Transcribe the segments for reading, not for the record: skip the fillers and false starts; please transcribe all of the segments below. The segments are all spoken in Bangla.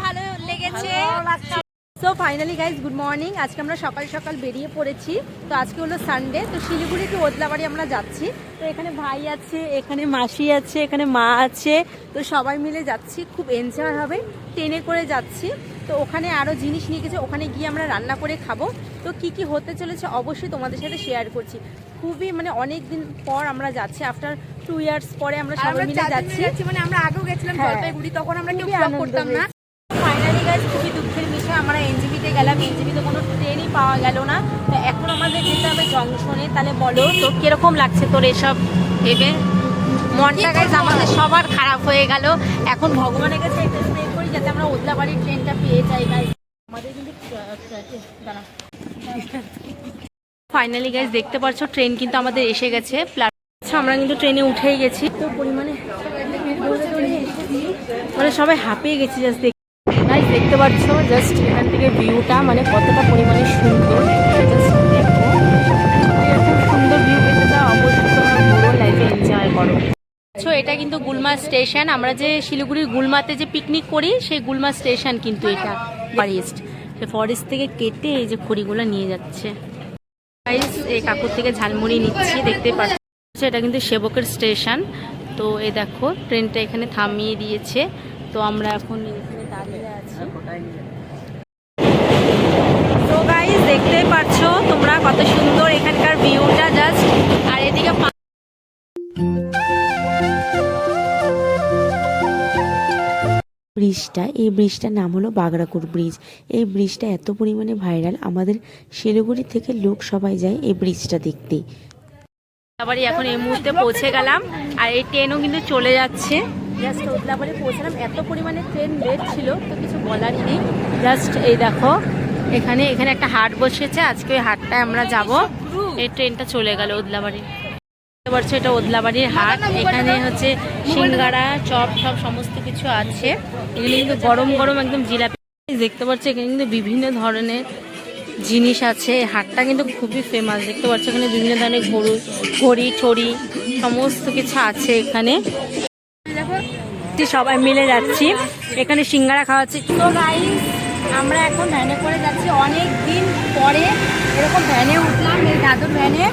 ভালো লেগেছে। So finally guys good morning. আজকে আমরা সকাল সকাল বেরিয়ে পড়েছি। তো আজকে হলো সানডে, তো শিলিগুড়ি টু ওদলাবাড়ি আমরা যাচ্ছি। তো এখানে ভাই আছে, এখানে মাসি আছে, এখানে মা আছে, তো সবাই মিলে যাচ্ছি। খুব এনজয় হবে, ট্রেনে করে যাচ্ছি। তো ওখানে আরও জিনিস নিয়ে গেছে, ওখানে গিয়ে আমরা রান্না করে খাবো। তো কি কি হতে চলেছে অবশ্যই তোমাদের সাথে শেয়ার করছি। খুবই মানে অনেক দিন পর আমরা যাচ্ছি, আফটার 2 ইয়ার্স পরে আমরা সবাই মিলে যাচ্ছি। মানে আমরা আগেও গেছিলাম জলপাইগুড়ি, তখন আমরা কেউ ব্লগ করতাম না। ফাইনালি গাইজ খুবই দুঃখের বিষয়, আমরা এনজেপিতে গেলাম, এনজেপিতে কোনো ট্রেনই পাওয়া গেল না। তো এখন আমাদের যেতে হবে জংশনে। তাহলে বলো তো কিরকম লাগছে তোর এসব ভেবে? মনটা গাইজ আমাদের সবার খারাপ হয়ে গেল। এখন ভগবানের কাছে এটা প্রে করি যাতে আমরা ওদলাবাড়ির ট্রেনটা পেয়ে যাই গাইজ। আমাদের কিন্তু দাঁড়া, ফাইনালি গাইজ দেখতে পাচ্ছ ট্রেন কিন্তু আমাদের এসে গেছে। আমরা কিন্তু ট্রেনে উঠেই গেছি। তো পরিমাণে মানে সবাই হাঁপিয়ে গেছি। জাস্ট গাইজ দেখতে পাচ্ছ জাস্ট এখান থেকে ভিউটা মানে কতটা পরিমাণে সুন্দর। জাস্ট দেখো, এরকম সুন্দর ভিউ পেতে তো অবশ্যই তোমরা পুরো লাইফে এনজয় করো। সো এটা কিন্তু গুলমা স্টেশন। আমরা যে শিলিগুড়ির গুলমাতে যে পিকনিক করি সেই গুলমা স্টেশন কিন্তু এটা ফরেস্ট। সে ফরেস্ট থেকে কেটে এই যে খড়িগুলো নিয়ে যাচ্ছে। গাইজ এই কাকুর থেকে ঝালমুড়ি নিচ্ছি, দেখতে পাচ্ছ এটা কিন্তু সেবকের স্টেশন। তো এই দেখো ট্রেনটা এখানে থামিয়ে দিয়েছে। তো আমরা এখন এখানে দাঁড়িয়ে আছি। তো গাইজ দেখতেই পাচ্ছ তোমরা কত সুন্দর এখানকার ভিউটা জাস্ট। আর এদিকে ব্রিজটা, এই ব্রিজটার নাম হলো বাগড়াকুড় ব্রিজ। এই ব্রিজটা এত পরিমাণে ভাইরাল, আমাদের শিলিগুড়ি থেকে লোক সবাই যায় এই ব্রিজটা দেখতে। ওদলাবাড়ি এখন এই মুহূর্তে পৌঁছে গেলাম, আর এই ট্রেনও কিন্তু চলে যাচ্ছে। জাস্ট ওদলাবাড়ি পৌঁছলাম, এত পরিমাণে ট্রেন লেট ছিল তো কিছু বলারই নেই। জাস্ট এই দেখো এখানে এখানে একটা হাট বসেছে, আজকে ওই হাটটায় আমরা যাব। এই ট্রেনটা চলে গেল ওদলাবাড়ি। দেখতে পাচ্ছ এটা ওদলাবাড়ির হাট। এখানে হচ্ছে সিঙ্গারা, চপ সব সমস্ত কিছু আছে। এখানে কিন্তু গরম গরম একদম জিলাপি দেখতে পাচ্ছ। এখানে কিন্তু বিভিন্ন ধরনের জিনিস আছে। হাটটা কিন্তু খুবই ফেমাস। দেখতে পাচ্ছ এখানে বিভিন্ন ধরনের ঘড়ি ঠড়ি সমস্ত কিছু আছে এখানে। সবাই মিলে যাচ্ছি, এখানে সিঙ্গারা খাওয়াচ্ছি। তো গাইস আমরা এখন ভ্যানে করে যাচ্ছি, অনেক দিন পরে এরকম ভ্যানে উঠলাম, এই দাদুর ভ্যানে।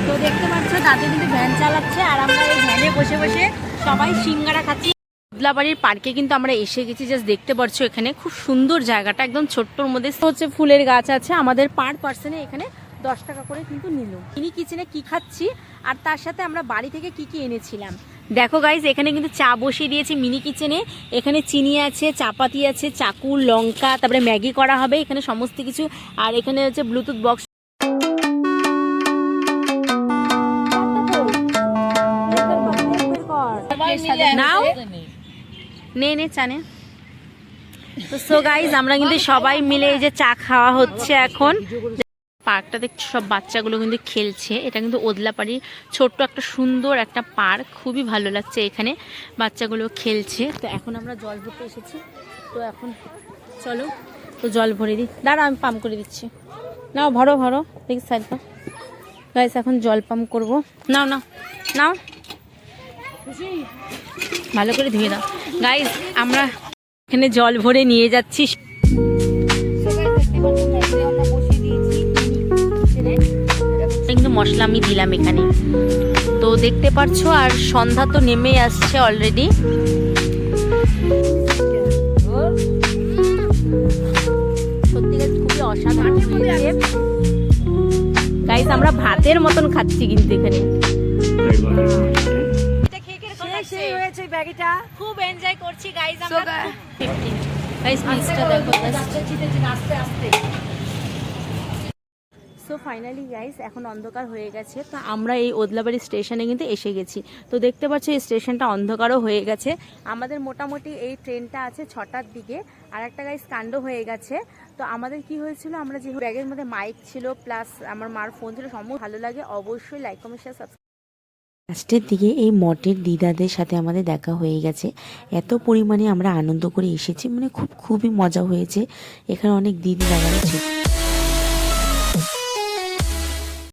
তো দেখতে পাচ্ছ দাদু কিন্তু ভ্যান চালাচ্ছে, আর আমরা এই ভ্যানে বসে বসে সবাই সিঙ্গারা খাচ্ছি। ওদলাবাড়ির পার্কে কিন্তু আমরা এসে গেছি। জাস্ট দেখতে পাচ্ছ এখানে খুব সুন্দর জায়গাটা, একদম ছোট্টর মধ্যে হচ্ছে ফুলের গাছ আছে। আমাদের পার পার্সনে এখানে 10 টাকা করে কিন্তু নিল। মিনি কিচেনে কি খাচ্ছি আর তার সাথে আমরা বাড়ি থেকে কি কি এনেছিলাম দেখো গাইজ। এখানে কিন্তু চা বসিয়ে দিয়েছি মিনি কিচেনে। এখানে চিনি আছে, চাপাতি আছে, চাকু, লঙ্কা, তারপরে ম্যাগি করা হবে এখানে সমস্ত কিছু। আর এখানে হচ্ছে ব্লুটুথ বক্স। নাও নে চানে। তো সো গাইজ আমরা কিন্তু সবাই মিলে এই যে চা খাওয়া হচ্ছে এখন। পার্কটা দেখছি সব বাচ্চাগুলো কিন্তু খেলছে। এটা কিন্তু ওদলাবাড়ির ছোট্ট একটা সুন্দর একটা পার্ক, খুবই ভালো লাগছে এখানে বাচ্চাগুলো খেলছে। তো এখন আমরা জল ভরতে এসেছি। তো এখন চলো তো জল ভরে দিই। দাঁড়া আমি পাম্প করে দিচ্ছি। নাও ভরো ভরো, দেখি সাইড পা। গাইস এখন জল পাম্প করবো। নাও নাও নাও, ভালো করে ধুয়ে দাও। গাইস আমরা এখানে জল ভরে নিয়ে যাচ্ছি। কিন্তু মশলা আমি দিলাম এখানে, তো দেখতে পাচ্ছ। আর সন্ধ্যা তো নেমে আসছে অলরেডি। সত্যি খুবই অসাধারণ গাইস। আমরা ভাতের মতন খাচ্ছি কিন্তু এখানে। খুব এনজয় করছি গাইস আমরা। 15 গাইস মিস্টার দেখো আস্তে আস্তে। সো ফাইনালি গাইস এখন অন্ধকার হয়ে গেছে। তো আমরা এই ওদলাবাড়ি স্টেশনে কিন্তু এসে গেছি। তো দেখতে পাচ্ছ এই স্টেশনটা অন্ধকারও হয়ে গেছে। আমাদের মোটামুটি এই ট্রেনটা আছে 6টার দিকে। আর একটা গাইস কাণ্ড হয়ে গেছে। তো আমাদের কি হয়েছিল, আমরা যে ব্যাগের মধ্যে মাইক ছিল প্লাস আমার মার ফোন ছিল, সমস্ত ভালো লাগে অবশ্যই লাইক কমেন্ট শেয়ার সাবস্ক্রাইব। লাস্টের দিকে এই মঠের দিদাদের সাথে আমাদের দেখা হয়ে গেছে। এত পরিমাণে আমরা আনন্দ করে এসেছি, মানে খুবই মজা হয়েছে। এখানে অনেক দিদি দাদারা ছিল।